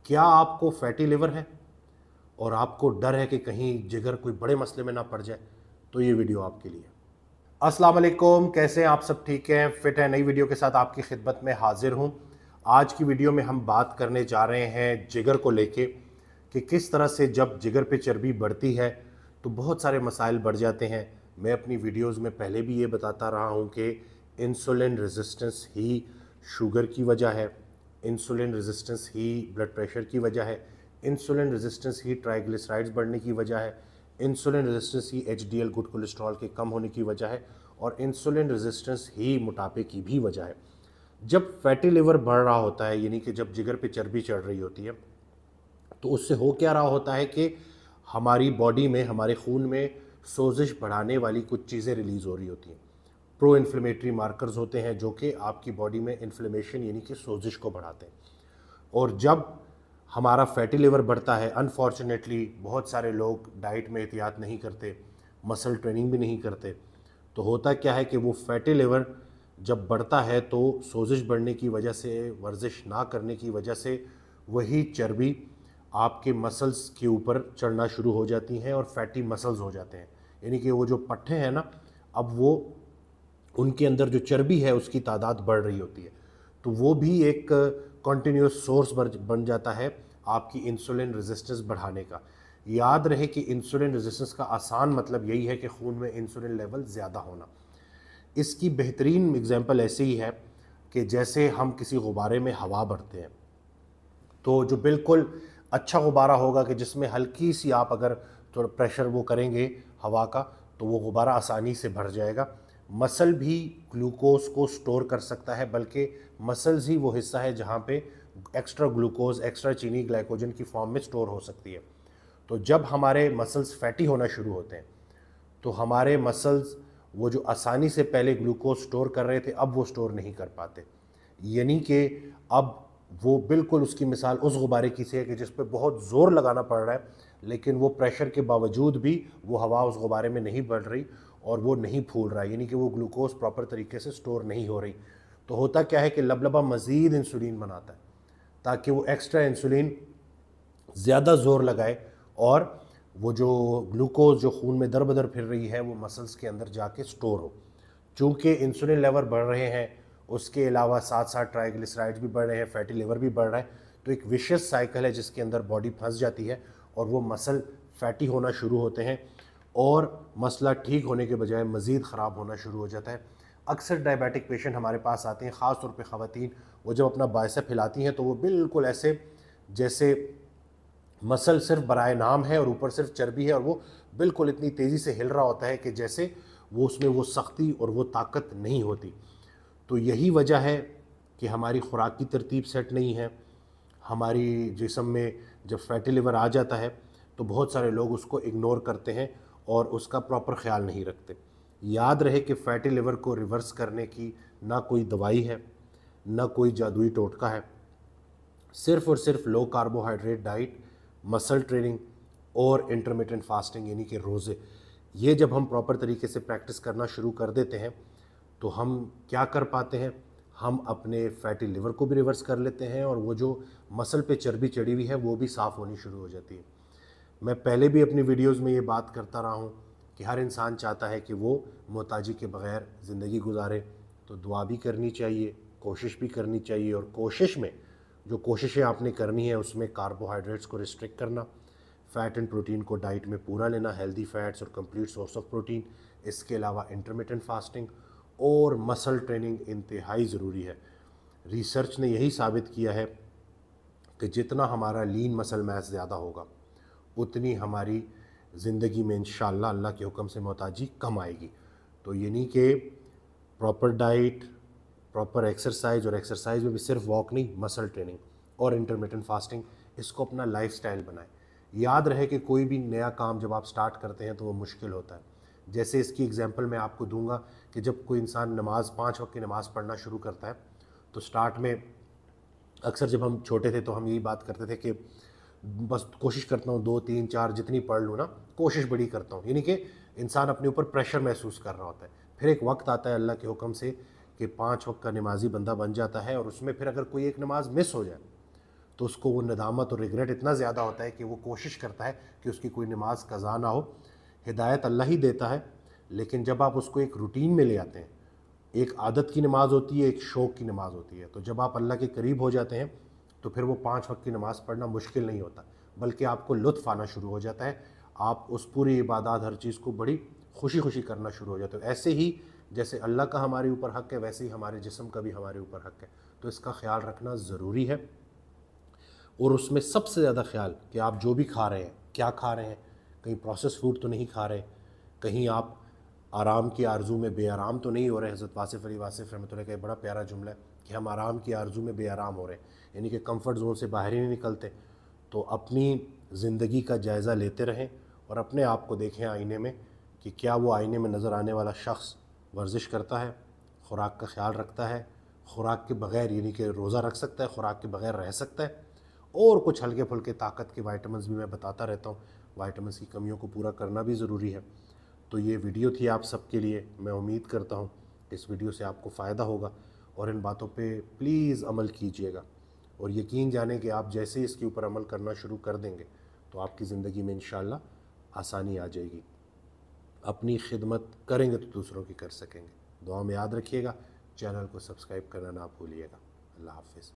क्या आपको fatty liver है और आपको डर है कि कहीं जिगर कोई बड़े मसले में ना पड़ जाए, तो ये वीडियो आपके लिए। अस्सलाम वालेकुम, कैसे हैं आप सब? ठीक हैं, फिट हैं? नई वीडियो के साथ आपकी खिदमत में हाजिर हूं। आज की वीडियो में हम बात करने जा रहे हैं जिगर को लेके कि किस तरह से जब जिगर पे चर्बी बढ़ती है तो बहुत सारे मसाइल बढ़ जाते हैं। मैं अपनी वीडियोस में पहले भी ये बताता रहा हूं कि इंसुलिन रेजिस्टेंस ही शुगर की वजह है, इंसुलिन रेजिस्टेंस ही ब्लड प्रेशर की वजह है, इंसुलिन रेजिस्टेंस ही ट्राइग्लिसराइड्स बढ़ने की वजह है, इंसुलिन रेजिस्टेंस ही एचडीएल गुड कोलेस्ट्रॉल के कम होने की वजह है, और इंसुलिन रेजिस्टेंस ही मोटापे की भी वजह है। जब फैटी लिवर बढ़ रहा होता है, यानी कि जब जिगर पे चर्बी चढ़ रही होती है, तो उससे हो क्या रहा होता है कि हमारी बॉडी में, हमारे खून में सोजिश बढ़ाने वाली कुछ चीज़ें रिलीज़ हो रही होती हैं। प्रो इन्फ्लेमेटरी मार्कर्स होते हैं जो कि आपकी बॉडी में इन्फ्लेमेशन यानी कि सोजिश को बढ़ाते हैं। और जब हमारा फैटी लिवर बढ़ता है, अनफॉर्चुनेटली बहुत सारे लोग डाइट में एहतियात नहीं करते, मसल ट्रेनिंग भी नहीं करते, तो होता क्या है कि वो फैटी लिवर जब बढ़ता है तो सोजिश बढ़ने की वजह से, वर्जिश ना करने की वजह से वही चर्बी आपके मसल्स के ऊपर चढ़ना शुरू हो जाती हैं और फैटी मसल्स हो जाते हैं। यानी कि वो जो पट्टे हैं ना, अब वो उनके अंदर जो चर्बी है उसकी तादाद बढ़ रही होती है, तो वो भी एक कॉन्टीन्यूस सोर्स बन जाता है आपकी इंसुलिन रेजिस्टेंस बढ़ाने का। याद रहे कि इंसुलिन रेजिस्टेंस का आसान मतलब यही है कि खून में इंसुलिन लेवल ज़्यादा होना। इसकी बेहतरीन एग्जांपल ऐसे ही है कि जैसे हम किसी गुब्बारे में हवा भरते हैं, तो जो बिल्कुल अच्छा गुब्बारा होगा कि जिसमें हल्की सी आप अगर थोड़ा प्रेशर वो करेंगे हवा का, तो वो गुब्बारा आसानी से भर जाएगा। मसल भी ग्लूकोज को स्टोर कर सकता है, बल्कि मसल्स ही वो हिस्सा है जहाँ पे एक्स्ट्रा ग्लूकोज, एक्स्ट्रा चीनी ग्लाइकोजन की फॉर्म में स्टोर हो सकती है। तो जब हमारे मसल्स फैटी होना शुरू होते हैं तो हमारे मसल्स वो जो आसानी से पहले ग्लूकोज स्टोर कर रहे थे, अब वो स्टोर नहीं कर पाते। यानी कि अब वो बिल्कुल उसकी मिसाल उस गुब्बारे की सी है कि जिस पे बहुत ज़ोर लगाना पड़ रहा है, लेकिन वो प्रेशर के बावजूद भी वो हवा उस गुब्बारे में नहीं बढ़ रही और वो नहीं फूल रहा है, यानी कि वो ग्लूकोज प्रॉपर तरीके से स्टोर नहीं हो रही। तो होता क्या है कि लबलबा मज़ीद इंसुलिन बनाता है ताकि वो एक्स्ट्रा इंसुलिन ज़्यादा ज़ोर लगाए और वो जो ग्लूकोज जो खून में दर बदर फिर रही है वो मसल्स के अंदर जाके स्टोर हो। चूँकि इंसुलिन लेवल बढ़ रहे हैं, उसके अलावा साथ साथ ट्राइग्लिसराइड्स भी बढ़ रहे हैं, फैटी लिवर भी बढ़ रहा है, तो एक विशियस साइकिल है जिसके अंदर बॉडी फंस जाती है और वो मसल फैटी होना शुरू होते हैं और मसला ठीक होने के बजाय मज़ीद ख़राब होना शुरू हो जाता है। अक्सर डायबिटिक पेशेंट हमारे पास आते हैं, ख़ास तौर पे ख़वातीन, वो जब अपना बाइसेप हिलाती हैं तो वो बिल्कुल ऐसे जैसे मसल सिर्फ बराए नाम है और ऊपर सिर्फ चर्बी है, और वो बिल्कुल इतनी तेज़ी से हिल रहा होता है कि जैसे वो उसमें वो सख्ती और वो ताकत नहीं होती। तो यही वजह है कि हमारी खुराक की तरतीब सेट नहीं है। हमारी जिस्म में जब फैटी लिवर आ जाता है तो बहुत सारे लोग उसको इग्नोर करते हैं और उसका प्रॉपर ख्याल नहीं रखते। याद रहे कि फैटी लिवर को रिवर्स करने की ना कोई दवाई है, ना कोई जादुई टोटका है, सिर्फ़ और सिर्फ लो कार्बोहाइड्रेट डाइट, मसल ट्रेनिंग और इंटरमिटेंट फास्टिंग यानी कि रोज़े, ये जब हम प्रॉपर तरीके से प्रैक्टिस करना शुरू कर देते हैं तो हम क्या कर पाते हैं, हम अपने फैटी लिवर को भी रिवर्स कर लेते हैं और वो जो मसल पे चर्बी चढ़ी हुई है वो भी साफ़ होनी शुरू हो जाती है। मैं पहले भी अपनी वीडियोस में ये बात करता रहा हूँ कि हर इंसान चाहता है कि वो मोहताजी के बग़ैर ज़िंदगी गुजारे, तो दुआ भी करनी चाहिए, कोशिश भी करनी चाहिए, और कोशिश में जो कोशिशें आपने करनी है उसमें कार्बोहाइड्रेट्स को रिस्ट्रिक्ट करना, फ़ैट एंड प्रोटीन को डाइट में पूरा लेना, हेल्दी फैट्स और कंप्लीट सोर्स ऑफ प्रोटीन, इसके अलावा इंटरमिटेंट फास्टिंग और मसल ट्रेनिंग इंतहाई ज़रूरी है। रिसर्च ने यही साबित किया है कि जितना हमारा लीन मसल मास ज़्यादा होगा उतनी हमारी ज़िंदगी में इंशाअल्लाह अल्लाह के हुक्म से मोहताजी कम आएगी। तो यानी कि प्रॉपर डाइट, प्रॉपर एक्सरसाइज, और एक्सरसाइज में भी सिर्फ वॉक नहीं, मसल ट्रेनिंग और इंटरमिटेंट फास्टिंग, इसको अपना लाइफस्टाइल बनाएं। याद रहे कि कोई भी नया काम जब आप स्टार्ट करते हैं तो वो मुश्किल होता है। जैसे इसकी एग्जांपल मैं आपको दूंगा कि जब कोई इंसान नमाज 5 वक्त की नमाज़ पढ़ना शुरू करता है तो स्टार्ट में अक्सर जब हम छोटे थे तो हम यही बात करते थे कि बस कोशिश करता हूँ 2 3 4 जितनी पढ़ लूँ ना, कोशिश बड़ी करता हूँ, यानी कि इंसान अपने ऊपर प्रेशर महसूस कर रहा होता है। फिर एक वक्त आता है अल्लाह के हुक्म से कि 5 वक्त का नमाजी बंदा बन जाता है, और उसमें फिर अगर कोई एक नमाज मिस हो जाए تو اس کو وہ ندامت اور ریگریٹ اتنا زیادہ ہوتا ہے کہ وہ کوشش کرتا ہے کہ اس کی کوئی نماز قضا نہ ہو. ہدایت اللہ ہی دیتا ہے، لیکن جب آپ اس کو ایک روٹین میں لے آتے ہیں، ایک عادت کی نماز ہوتی ہے، ایک شوق کی نماز ہوتی ہے، تو جب آپ اللہ کے قریب ہو جاتے ہیں تو پھر وہ 5 وقت کی نماز پڑھنا مشکل نہیں ہوتا، بلکہ آپ کو لطف آنا شروع ہو جاتا ہے. آپ اس پوری عبادات ہر چیز کو بڑی خوشی خوشی کرنا شروع ہو جاتے ہو. ایسے ہی جیسے اللہ کا ہمارے اوپر حق ہے، ویسے ہی ہمارے جسم کا بھی ہمارے اوپر حق ہے. تو اس کا خیال رکھنا ضروری ہے، اور اس میں سب سے زیادہ خیال کہ آپ جو بھی کھا رہے ہیں کیا کھا رہے ہیں. کہیں پروسیس فوڈ تو نہیں کھا رہے، کہیں آپ آرام کی آرزو میں بے آرام تو نہیں ہو رہے. حضرت واصف علی واصف رحمۃ اللہ کا ایک بڑا پیارا جملہ ہے کہ ہم آرام کی آرزو میں بے آرام ہو رہے ہیں، یعنی کہ کمفرٹ زون سے باہر ہی نہیں نکلتے. تو اپنی زندگی کا جائزہ لیتے رہیں اور اپنے آپ کو دیکھیں آئینے میں کہ کیا وہ آئینے میں نظر آنے والا شخص ورزش کرتا ہے، خوراک کا خیال رکھتا ہے، خوراک کے بغیر یعنی کہ روزہ رکھ سکتا ہے، خوراک کے بغیر رہ سکتا ہے. اور کچھ ہلکے پھلکے طاقت کے وائٹامنز بھی میں بتاتا رہتا ہوں، وائٹامنز کی کمیوں کو پورا کرنا بھی ضروری ہے. تو یہ ویڈیو تھی آپ سب کے لیے. میں امید کرتا ہوں اس ویڈیو سے آپ کو فائدہ ہوگا، اور ان باتوں پہ پلیز عمل کیجئے گا، اور یقین جانیں کہ آپ جیسے اس کے اوپر عمل کرنا شروع کر دیں گے تو آپ کی زندگی میں انشاءاللہ آسانی آ جائے گی. اپنی خدمت کریں گے تو دوسروں کی کر سکیں گے. دعا میں یاد رکھیے گا، چینل کو سبسکرائب کرنا نہ بھولیے گا. اللہ حافظ.